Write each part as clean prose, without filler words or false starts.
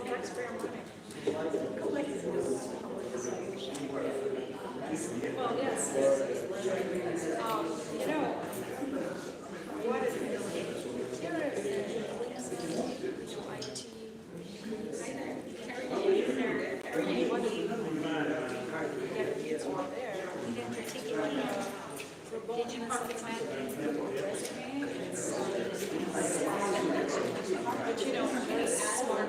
taxpayer money. Well, yes. You know, what is did you format your resume? But you don't get smart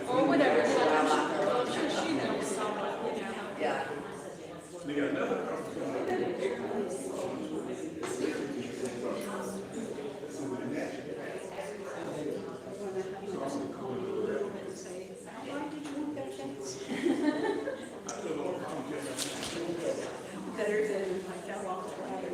or whatever. I'm sure she knows someone, you know. Yeah. Better than I fell off the ladder.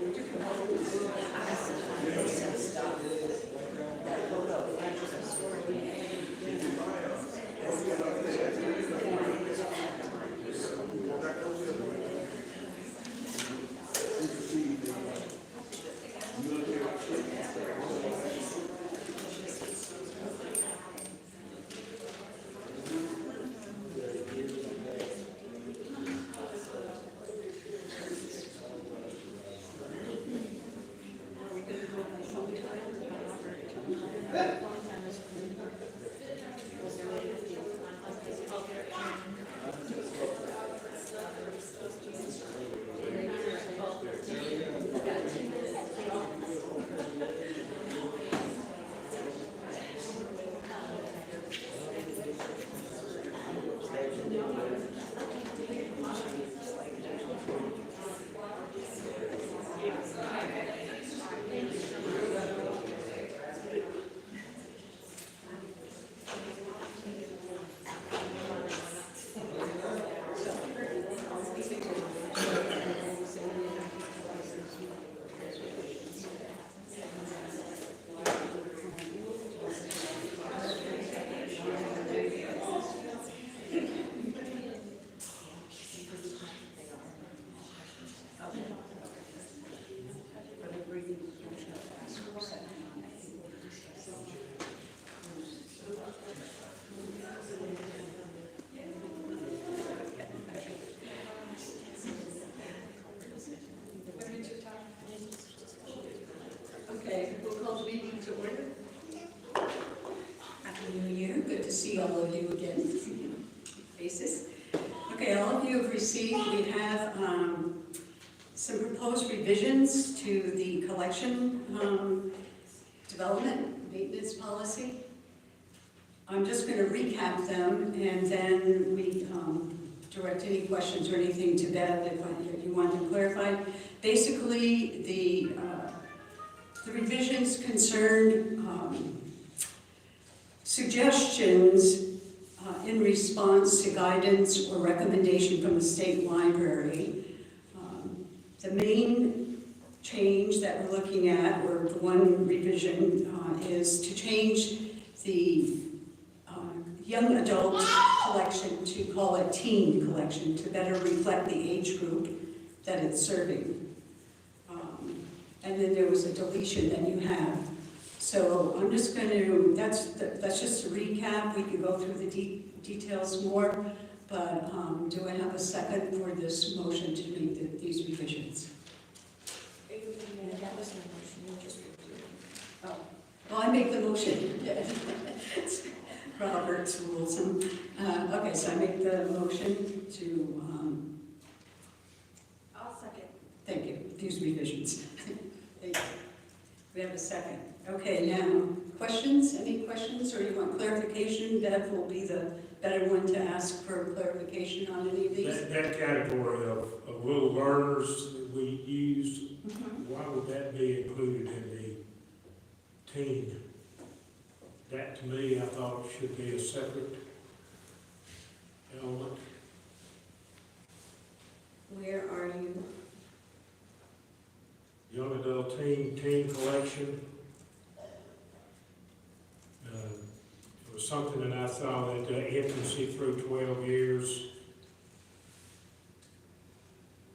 Okay, we'll call the meeting to order. Happy New Year, good to see all of you again, faces. Okay, all of you have received, we have some proposed revisions to the collection development maintenance policy. I'm just going to recap them and then we direct any questions or anything to Bev if you want to clarify. Basically, the revisions concern suggestions in response to guidance or recommendation from the state library. The main change that we're looking at, or the one revision, is to change the young adult collection to call it teen collection to better reflect the age group that it's serving. And then there was a deletion that you have. So I'm just going to, that's just a recap. We could go through the details more, but do I have a second for this motion to make these revisions? That was my motion, you just repeated. Oh, well, I make the motion. Robert's rules. Okay, so I make the motion to, I'll second. thank you, these revisions. Thank you. We have a second. Okay, now, questions? Any questions, or you want clarification? Bev will be the better one to ask for clarification on any of these. That category of little learners that we used, why would that be included in the teen? That to me, I thought should be a separate element. teen collection. It was something that I saw that infancy through 12 years,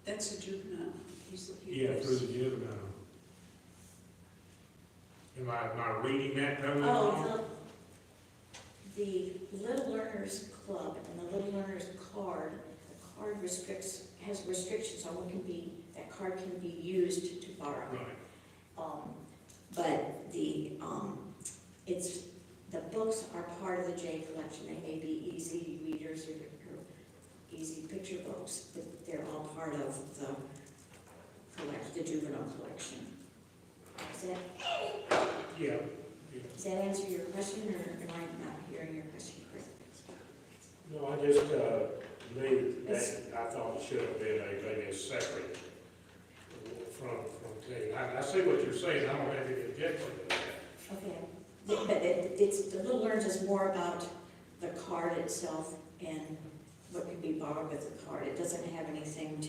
That's a juvenile. yeah, through the juvenile. Am I reading that totally wrong? Oh, the Little Learners Club and the Little Learners Card, the card has restrictions on what can be, that card can be used to borrow. Right. But the books are part of the J collection. They may be easy readers or easy picture books, but they're all part of the juvenile collection. Yeah. Does that answer your question, or am I not hearing your question correctly? No, I just, I thought it should have been maybe a separate from teen. I see what you're saying, I don't have any objection to that. Okay, but it's, the Little Learners is more about the card itself and what can be borrowed with the card. It doesn't have anything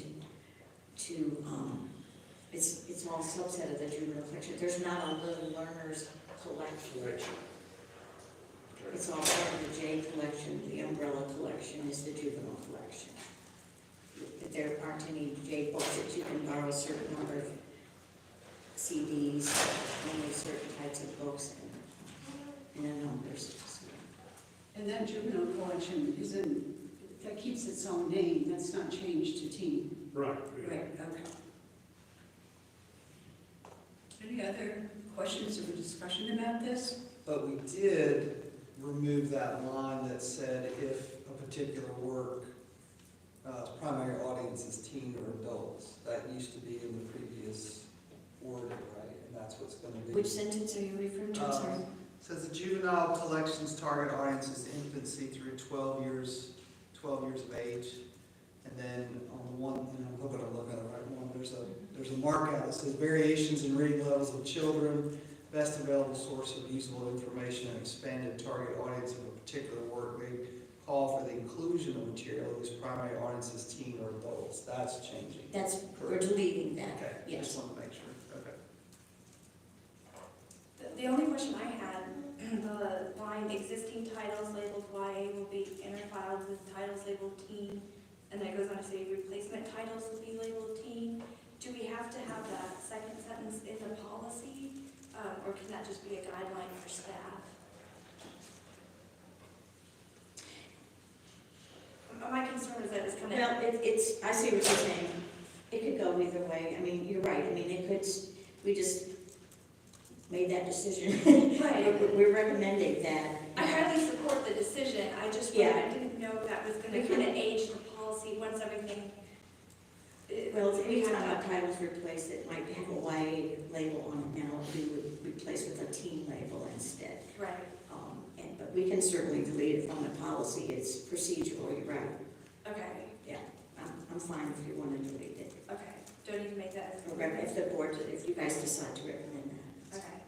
it's all subset of the juvenile collection. There's not a Little Learners collection. It's all part of the J collection. The umbrella collection is the juvenile collection. There aren't any J books that you can borrow a certain number of CDs, only certain types of books and the numbers. And that juvenile collection that keeps its own name, that's not changed to teen. Right. Right, okay. Any other questions or discussion about this? But we did remove that line that said if a particular work, primary audience is teen or adults. That used to be in the previous order, right? And that's what's going to be. Which sentence are you referring to? I'm sorry. Says the juvenile collection's target audience is infancy through 12 years of age. And then on the one, and I'm hoping I'm looking at the right one, there's a mark out that says variations in reading levels of children, best available source of usable information, and expanded target audience of a particular work may call for the inclusion of material whose primary audience is teen or adults. That's changing. We're deleting that. Okay, Yes. just want to make sure. Okay. The only question I had, the line existing titles labeled YA will be interfiled with titles labeled teen, and then it goes on to say replacement titles will be labeled teen. Do we have to have that second sentence in the policy, or can that just be a guideline for staff? My concern is that it's kind of. Well, I see what you're saying. It could go either way. I mean, you're right. I mean, we just made that decision. Right. We're recommending that. I highly support the decision, I just, Yeah. I didn't know that was gonna kind of age the policy once everything. Well, if we talk about titles replaced, it might have a YA label on it now, we would replace with a teen label instead. Right, But we can certainly delete it from the policy. It's procedural, you're right. okay, I'm fine if you want to delete it. okay, don't need to make that as. Or if the board, if you guys decide to recommend that. Okay.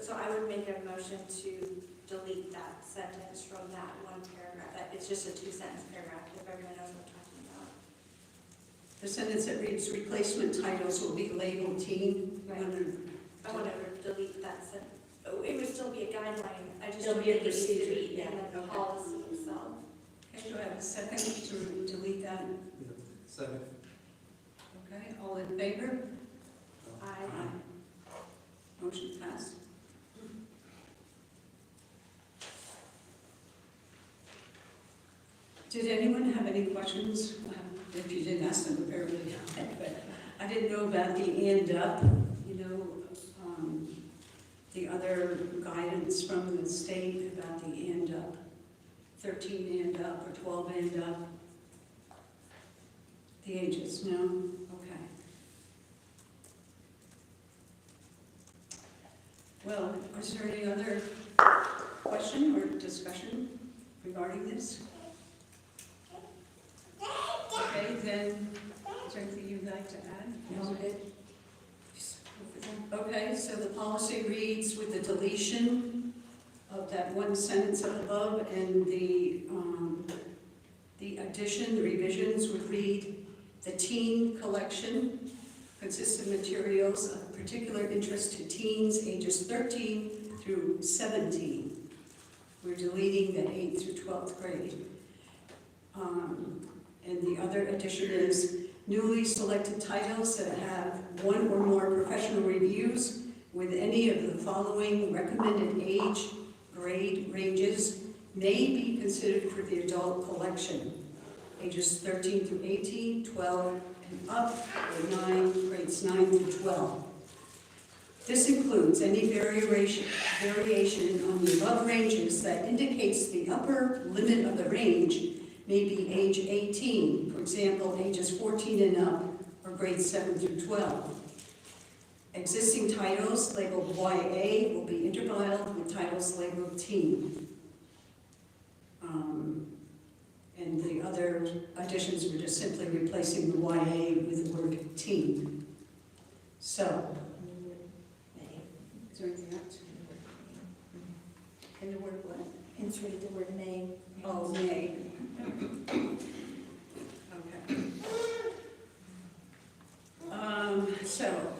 So I would make a motion to delete that sentence from that one paragraph, that it's just a 2-sentence paragraph, if everyone knows what I'm talking about. The sentence that reads replacement titles will be labeled teen. Right. I want to delete that sentence. Oh, it would still be a guideline, I just It'll don't be a think it needs to procedure, be yeah. in the Okay. policy itself. Okay, do I have a second to delete that? Second. Okay, all in favor? I, Motion passed. Did anyone have any questions? If you didn't ask them, apparently not, but I didn't know about the and up, the other guidance from the state about the and up, 13 and up or 12 and up. The ages, no? Okay. Well, is there any other question or discussion regarding this? Okay, then, is there anything you'd like to add? No, good. Okay, so the policy reads with the deletion of that one sentence up above, and the addition, the revisions would read, the teen collection consists of materials of particular interest to teens ages 13 through 17. We're deleting the 8th through 12th grade. And the other addition is newly selected titles that have one or more professional reviews with any of the following recommended age grade ranges may be considered for the adult collection. Ages 13 through 18, 12 and up, or grades 9 through 12. This includes any variation on the above ranges that indicates the upper limit of the range may be age 18, for example, ages 14 and up, or grades 7 through 12. Existing titles labeled YA will be interbiled with titles labeled teen. And the other additions were just simply replacing the YA with the word teen. So, is there anything else? And the word what? Insert the word may. Oh, may. Okay. So,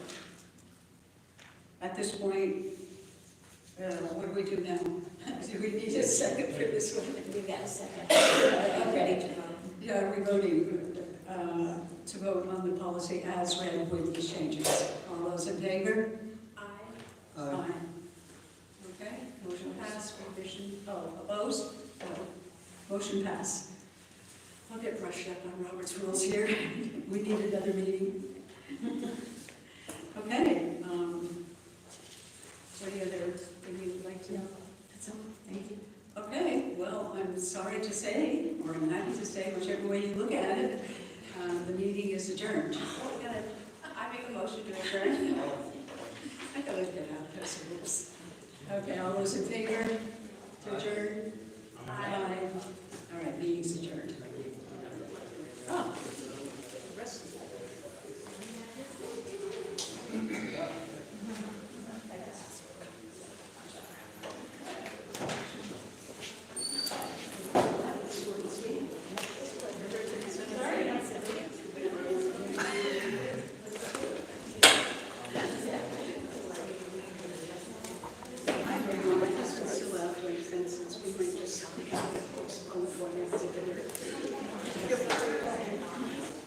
at this point, what do we do now? Do we need a second for this one? You got a second. I'm ready to vote. Yeah, we're voting to vote on the policy as read with these changes. All those in favor? Aye. Okay, motion passed, revision, opposed? No. Motion passed. I'll get brushed up on Robert's rules here. We need another meeting. Okay, is there any other thing you would like to know? That's all, thank you. Okay, well, I'm sorry to say, or I'm happy to say, whichever way you look at it, the meeting is adjourned. I make a motion to adjourn. I gotta get out those rules. Okay, all those in favor to adjourn? Aye. All right, meeting's adjourned.